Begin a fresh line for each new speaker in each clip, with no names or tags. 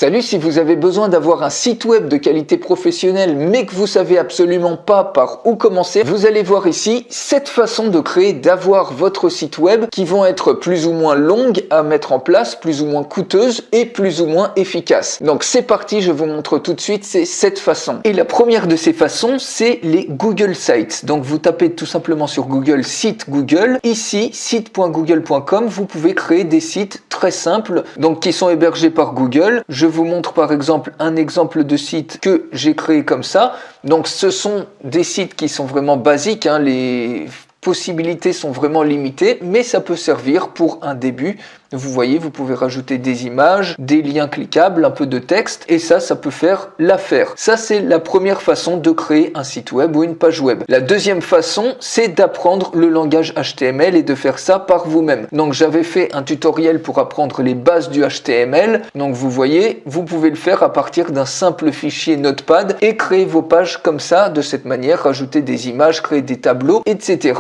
Salut, si vous avez besoin d'avoir un site web de qualité professionnelle mais que vous savez absolument pas par où commencer, vous allez voir ici 7 façons de créer, d'avoir votre site web qui vont être plus ou moins longues à mettre en place, plus ou moins coûteuses et plus ou moins efficaces. Donc c'est parti, je vous montre tout de suite ces 7 façons. Et la première de ces façons, c'est les Google Sites. Donc vous tapez tout simplement sur Google site Google. Ici, site.google.com, vous pouvez créer des sites très simples, donc qui sont hébergés par Google. Je vous montre par exemple un exemple de site que j'ai créé comme ça. Donc ce sont des sites qui sont vraiment basiques, hein, les possibilités sont vraiment limitées, mais ça peut servir pour un début. Vous voyez, vous pouvez rajouter des images, des liens cliquables, un peu de texte, et ça peut faire l'affaire. Ça, c'est la première façon de créer un site web ou une page web. La deuxième façon, c'est d'apprendre le langage HTML et de faire ça par vous-même. Donc, j'avais fait un tutoriel pour apprendre les bases du HTML. Donc, vous voyez, vous pouvez le faire à partir d'un simple fichier Notepad et créer vos pages comme ça, de cette manière, rajouter des images, créer des tableaux, etc.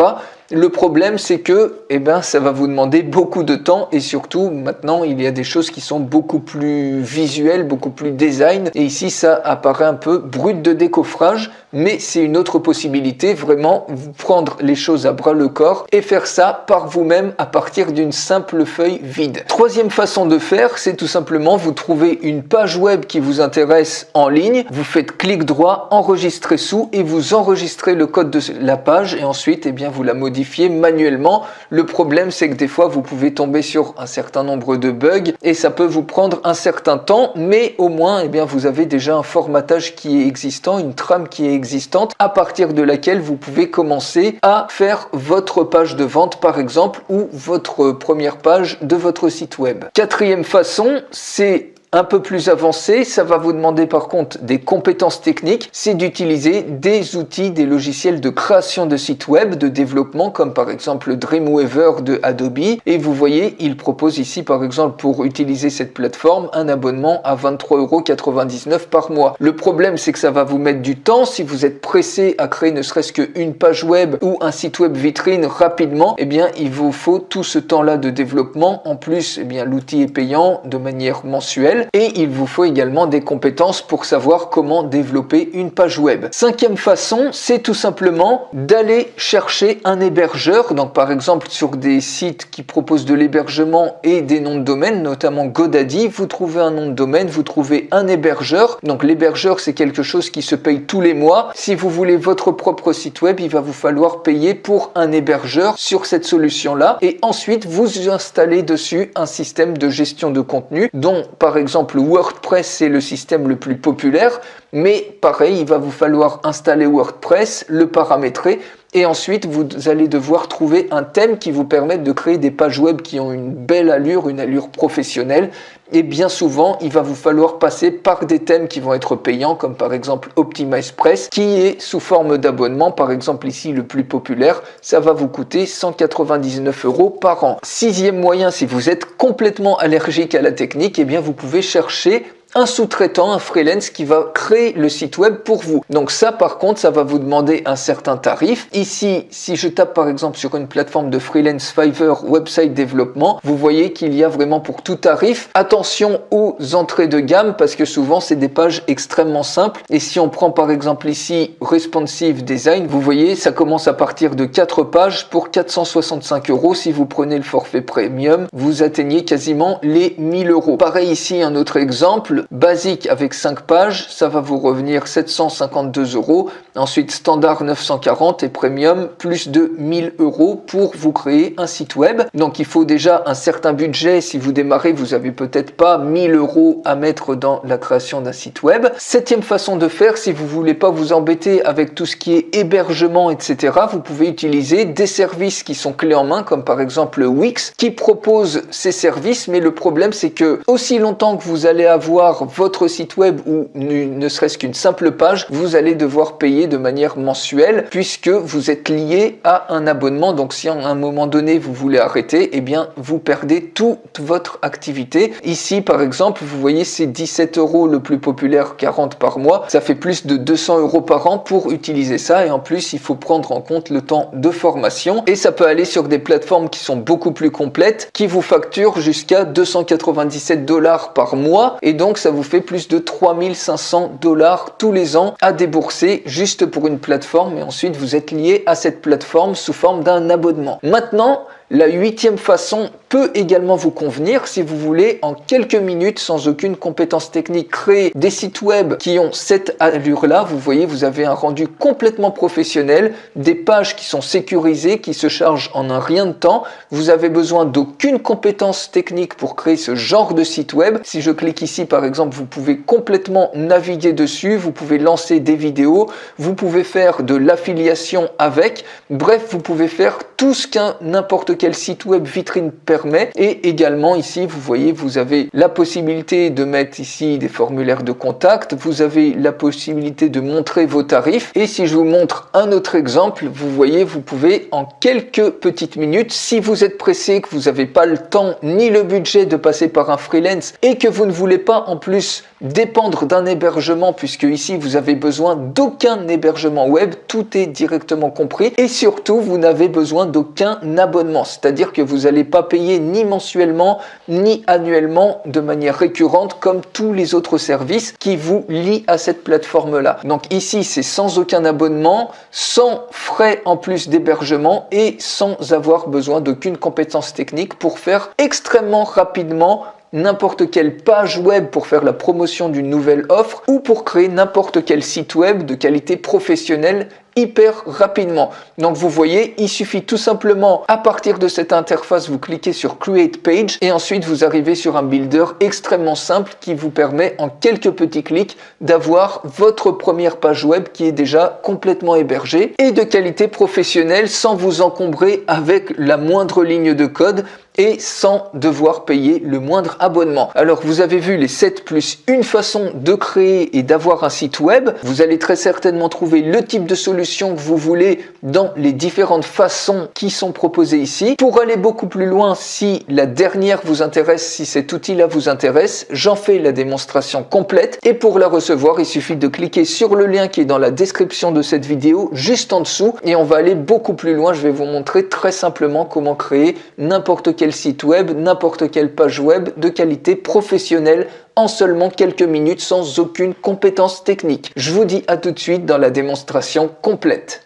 Le problème, c'est que ça va vous demander beaucoup de temps et surtout, maintenant, il y a des choses qui sont beaucoup plus visuelles, beaucoup plus design. Et ici, ça apparaît un peu brut de décoffrage, mais c'est une autre possibilité, vraiment, vous prendre les choses à bras le corps et faire ça par vous-même à partir d'une simple feuille vide. Troisième façon de faire, c'est tout simplement, vous trouvez une page web qui vous intéresse en ligne, vous faites clic droit, enregistrer sous et vous enregistrez le code de la page et ensuite, vous la modifiez manuellement. Le problème, c'est que des fois, vous pouvez tomber sur un certain nombre de bugs et ça peut vous prendre un certain temps, mais au moins, vous avez déjà un formatage qui est existant, une trame qui est existante, à partir de laquelle vous pouvez commencer à faire votre page de vente, par exemple, ou votre première page de votre site web. Quatrième façon, c'est un peu plus avancé, ça va vous demander par contre des compétences techniques, c'est d'utiliser des outils, des logiciels de création de sites web, de développement, comme par exemple Dreamweaver de Adobe. Et vous voyez, il propose ici par exemple pour utiliser cette plateforme un abonnement à 23,99 € par mois. Le problème, c'est que ça va vous mettre du temps. Si vous êtes pressé à créer ne serait-ce qu'une page web ou un site web vitrine rapidement, il vous faut tout ce temps-là de développement. En plus, l'outil est payant de manière mensuelle. Et il vous faut également des compétences pour savoir comment développer une page web. Cinquième façon, c'est tout simplement d'aller chercher un hébergeur. Donc par exemple sur des sites qui proposent de l'hébergement et des noms de domaine, notamment GoDaddy, vous trouvez un nom de domaine, vous trouvez un hébergeur. Donc l'hébergeur, c'est quelque chose qui se paye tous les mois. Si vous voulez votre propre site web, il va vous falloir payer pour un hébergeur sur cette solution-là. Et ensuite, vous installez dessus un système de gestion de contenu dont par exemple WordPress, c'est le système le plus populaire, mais pareil, il va vous falloir installer WordPress, le paramétrer, et ensuite vous allez devoir trouver un thème qui vous permette de créer des pages web qui ont une belle allure, une allure professionnelle. Et bien souvent, il va vous falloir passer par des thèmes qui vont être payants, comme par exemple OptimizePress, qui est sous forme d'abonnement. Par exemple ici, le plus populaire, ça va vous coûter 199 € par an. Sixième moyen, si vous êtes complètement allergique à la technique, vous pouvez chercher un sous-traitant, un freelance qui va créer le site web pour vous. Donc ça, par contre, ça va vous demander un certain tarif. Ici, si je tape par exemple sur une plateforme de freelance Fiverr website développement, vous voyez qu'il y a vraiment pour tout tarif. Attention aux entrées de gamme parce que souvent, c'est des pages extrêmement simples. Et si on prend par exemple ici Responsive Design, vous voyez, ça commence à partir de 4 pages pour 465 €. Si vous prenez le forfait premium, vous atteignez quasiment les 1000 €. Pareil ici, un autre exemple. Basique avec 5 pages, ça va vous revenir 752 €. Ensuite, standard 940 et premium plus de 1000 € pour vous créer un site web. Donc, il faut déjà un certain budget. Si vous démarrez, vous avez peut-être pas 1000 € à mettre dans la création d'un site web. Septième façon de faire, si vous voulez pas vous embêter avec tout ce qui est hébergement, etc., vous pouvez utiliser des services qui sont clés en main, comme par exemple Wix, qui propose ces services. Mais le problème, c'est que aussi longtemps que vous allez avoir votre site web ou ne serait-ce qu'une simple page, vous allez devoir payer de manière mensuelle puisque vous êtes lié à un abonnement. Donc si à un moment donné vous voulez arrêter, vous perdez toute votre activité. Ici par exemple, vous voyez c'est 17 € le plus populaire, 40 par mois. Ça fait plus de 200 € par an pour utiliser ça et en plus il faut prendre en compte le temps de formation et ça peut aller sur des plateformes qui sont beaucoup plus complètes qui vous facturent jusqu'à 297 $ par mois et donc donc ça vous fait plus de 3500 $ tous les ans à débourser juste pour une plateforme, et ensuite vous êtes lié à cette plateforme sous forme d'un abonnement. Maintenant, la 8e façon peut également vous convenir si vous voulez en quelques minutes, sans aucune compétence technique, créer des sites web qui ont cette allure-là. Vous voyez, vous avez un rendu complètement professionnel, des pages qui sont sécurisées, qui se chargent en un rien de temps. Vous avez besoin d'aucune compétence technique pour créer ce genre de site web. Si je clique ici par exemple, vous pouvez complètement naviguer dessus, vous pouvez lancer des vidéos, vous pouvez faire de l'affiliation avec, bref, vous pouvez faire tout ce qu'un n'importe quel site web vitrine permet. Et également ici, vous voyez, vous avez la possibilité de mettre ici des formulaires de contact, vous avez la possibilité de montrer vos tarifs. Et si je vous montre un autre exemple, vous voyez, vous pouvez en quelques petites minutes, si vous êtes pressé, que vous n'avez pas le temps ni le budget de passer par un freelance et que vous ne voulez pas en plus dépendre d'un hébergement, puisque ici vous avez besoin d'aucun hébergement web, tout est directement compris, et surtout vous n'avez besoin d'aucun abonnement, c'est-à-dire que vous n'allez pas payer ni mensuellement ni annuellement de manière récurrente comme tous les autres services qui vous lient à cette plateforme là. Donc ici c'est sans aucun abonnement, sans frais en plus d'hébergement et sans avoir besoin d'aucune compétence technique pour faire extrêmement rapidement n'importe quelle page web pour faire la promotion d'une nouvelle offre ou pour créer n'importe quel site web de qualité professionnelle hyper rapidement. Donc vous voyez, il suffit tout simplement, à partir de cette interface, vous cliquez sur Create Page et ensuite vous arrivez sur un builder extrêmement simple qui vous permet en quelques petits clics d'avoir votre première page web qui est déjà complètement hébergée et de qualité professionnelle sans vous encombrer avec la moindre ligne de code et sans devoir payer le moindre abonnement. Alors vous avez vu les 7 plus une façon de créer et d'avoir un site web. Vous allez très certainement trouver le type de solution que vous voulez dans les différentes façons qui sont proposées ici. Pour aller beaucoup plus loin, si la dernière vous intéresse, si cet outil-là vous intéresse, j'en fais la démonstration complète et pour la recevoir, il suffit de cliquer sur le lien qui est dans la description de cette vidéo juste en dessous et on va aller beaucoup plus loin. Je vais vous montrer très simplement comment créer n'importe quel site web, n'importe quelle page web de qualité professionnelle en seulement quelques minutes sans aucune compétence technique. Je vous dis à tout de suite dans la démonstration complète.